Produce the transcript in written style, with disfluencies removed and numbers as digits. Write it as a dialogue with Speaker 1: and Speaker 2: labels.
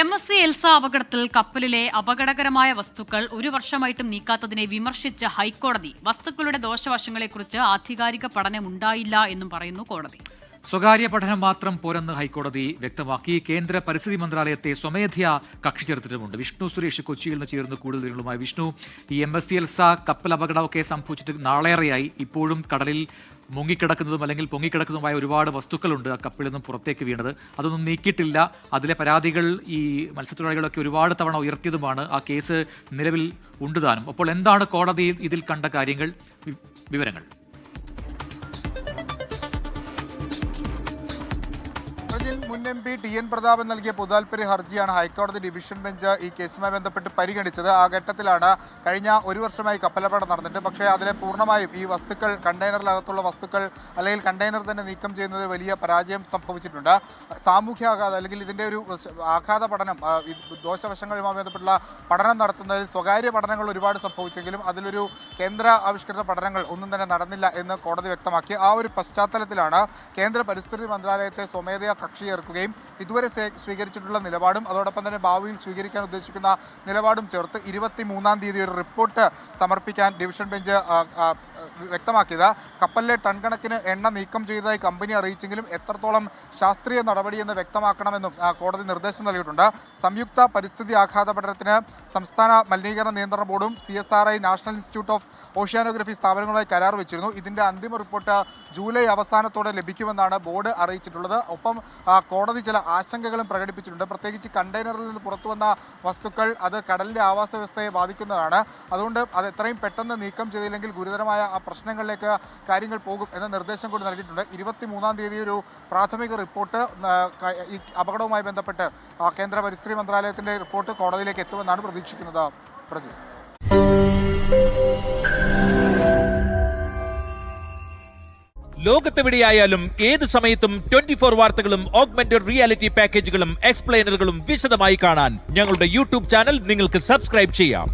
Speaker 1: MSC Elsa അപകടത്തിൽ കപ്പലിലെ അപകടകരമായ വസ്തുക്കൾ ഒരു വർഷമായിട്ടും നീക്കാത്തതിനെ വിമർശിച്ച ഹൈക്കോടതി വസ്തുക്കളുടെ ദോഷവശങ്ങളെക്കുറിച്ച് ആധികാരിക പഠനമുണ്ടായില്ല എന്നും പറയുന്നു കോടതി.
Speaker 2: സ്വകാര്യ പഠനം മാത്രം പോരെന്ന് ഹൈക്കോടതി വ്യക്തമാക്കി. കേന്ദ്ര പരിസ്ഥിതി മന്ത്രാലയത്തെ സ്വമേധയാ കക്ഷി ചേർത്തിട്ടുമുണ്ട്. വിഷ്ണു സുരേഷ് കൊച്ചിയിൽ നിന്ന് ചേർന്ന് കൂടുതൽ വിവരങ്ങളുമായി. വിഷ്ണു, ഈ MSC എൽസ കപ്പൽ അപകടമൊക്കെ സംഭവിച്ചിട്ട് നാളേറെയായി. ഇപ്പോഴും കടലിൽ മുങ്ങിക്കിടക്കുന്നതും അല്ലെങ്കിൽ പൊങ്ങിക്കിടക്കുന്നതുമായ ഒരുപാട് വസ്തുക്കളുണ്ട് ആ കപ്പലിൽ നിന്നും പുറത്തേക്ക് വീണത്. അതൊന്നും നീക്കിയിട്ടില്ല. അതിലെ പരാതികൾ ഈ മത്സ്യത്തൊഴിലാളികളൊക്കെ ഒരുപാട് തവണ ഉയർത്തിയതുമാണ്. ആ കേസ് നിലവിൽ ഉണ്ടുതാനും. അപ്പോൾ എന്താണ് കോടതിയിൽ ഇതിൽ കണ്ട കാര്യങ്ങൾ, വിവരങ്ങൾ?
Speaker 3: മുൻ MP TN പ്രതാപൻ നൽകിയ പൊതുതാൽപര്യ ഹർജിയാണ് ഹൈക്കോടതി ഡിവിഷൻ ബെഞ്ച് ഈ കേസുമായി ബന്ധപ്പെട്ട് പരിഗണിച്ചത്. ആ ഘട്ടത്തിലാണ് കഴിഞ്ഞ ഒരു വർഷമായി കപ്പലപകടം നടന്നിട്ട്, പക്ഷേ അതിലെ പൂർണ്ണമായും ഈ വസ്തുക്കൾ, കണ്ടെയ്നറിലകത്തുള്ള വസ്തുക്കൾ അല്ലെങ്കിൽ കണ്ടെയ്നർ തന്നെ നീക്കം ചെയ്യുന്നത് വലിയ പരാജയം സംഭവിച്ചിട്ടുണ്ട്. സാമൂഹ്യ ആഘാതം അല്ലെങ്കിൽ ഇതിൻ്റെ ഒരു ആഘാത പഠനം, ദോഷവശങ്ങളുമായി ബന്ധപ്പെട്ടുള്ള പഠനം നടത്തുന്നതിൽ സ്വകാര്യ പഠനങ്ങൾ ഒരുപാട് സംഭവിച്ചെങ്കിലും അതിലൊരു കേന്ദ്ര ആവിഷ്കൃത പഠനങ്ങൾ ഒന്നും തന്നെ നടന്നില്ല എന്ന് കോടതി വ്യക്തമാക്കി. ആ ഒരു പശ്ചാത്തലത്തിലാണ് കേന്ദ്ര പരിസ്ഥിതി മന്ത്രാലയത്തെ സ്വമേധയാ കക്ഷി ചേർക്കുകയും ഇതുവരെ സ്വീകരിച്ചിട്ടുള്ള നിലപാടും അതോടൊപ്പം തന്നെ ഭാവിയിൽ സ്വീകരിക്കാൻ ഉദ്ദേശിക്കുന്ന നിലപാടും ചേർത്ത് 23-ാം തീയതി ഒരു റിപ്പോർട്ട് സമർപ്പിക്കാൻ ഡിവിഷൻ ബെഞ്ച് വ്യക്തമാക്കിയത്. കപ്പലിലെ ടൺ കണക്കിന് എണ്ണ നീക്കം ചെയ്തതായി കമ്പനി അറിയിച്ചെങ്കിലും എത്രത്തോളം ശാസ്ത്രീയ നടപടിയെന്ന് വ്യക്തമാക്കണമെന്നും കോടതി നിർദ്ദേശം നൽകിയിട്ടുണ്ട്. സംയുക്ത പരിസ്ഥിതി ആഘാത പഠനത്തിന് സംസ്ഥാന മലിനീകരണ നിയന്ത്രണ ബോർഡും CSRI national institute of oceanography സ്ഥാപനങ്ങളുമായി കരാർ വെച്ചിരുന്നു. ഇതിന്റെ അന്തിമ റിപ്പോർട്ട് ജൂലൈ അവസാനത്തോടെ ലഭിക്കുമെന്നാണ് ബോർഡ് അറിയിച്ചിട്ടുള്ളത്. ഒപ്പം കോടതി ചില ആശങ്കകളും പ്രകടിപ്പിച്ചിട്ടുണ്ട്. പ്രത്യേകിച്ച് കണ്ടെയ്നറിൽ നിന്ന് പുറത്തു വന്ന വസ്തുക്കൾ അത് കടലിന്റെ ആവാസ വ്യവസ്ഥയെ ബാധിക്കുന്നതാണ്. അതുകൊണ്ട് അത് എത്രയും പെട്ടെന്ന് നീക്കം ചെയ്തില്ലെങ്കിൽ ഗുരുതരമായ ആ പ്രശ്നങ്ങളിലേക്ക് കാര്യങ്ങൾ പോകും എന്ന നിർദ്ദേശം കൂടി നൽകിയിട്ടുണ്ട്. 23-ാം തീയതി ഒരു പ്രാഥമിക റിപ്പോർട്ട് ഈ അപകടവുമായി ബന്ധപ്പെട്ട് കേന്ദ്ര പരിസ്ഥിതി മന്ത്രാലയത്തിന്റെ റിപ്പോർട്ട് കോടതിയിലേക്ക് എത്തുമെന്നാണ് പ്രതീക്ഷിക്കുന്നത്. പ്രജി,
Speaker 4: ലോകത്തെവിടെയായാലും ഏത് സമയത്തും 24 വാർത്തകളും ഓഗ്മെന്റഡ് റിയാലിറ്റി പാക്കേജുകളും എക്സ്പ്ലെയിനറുകളും വിശദമായി കാണാൻ ഞങ്ങളുടെ YouTube ചാനൽ നിങ്ങൾക്ക് സബ്സ്ക്രൈബ് ചെയ്യാം.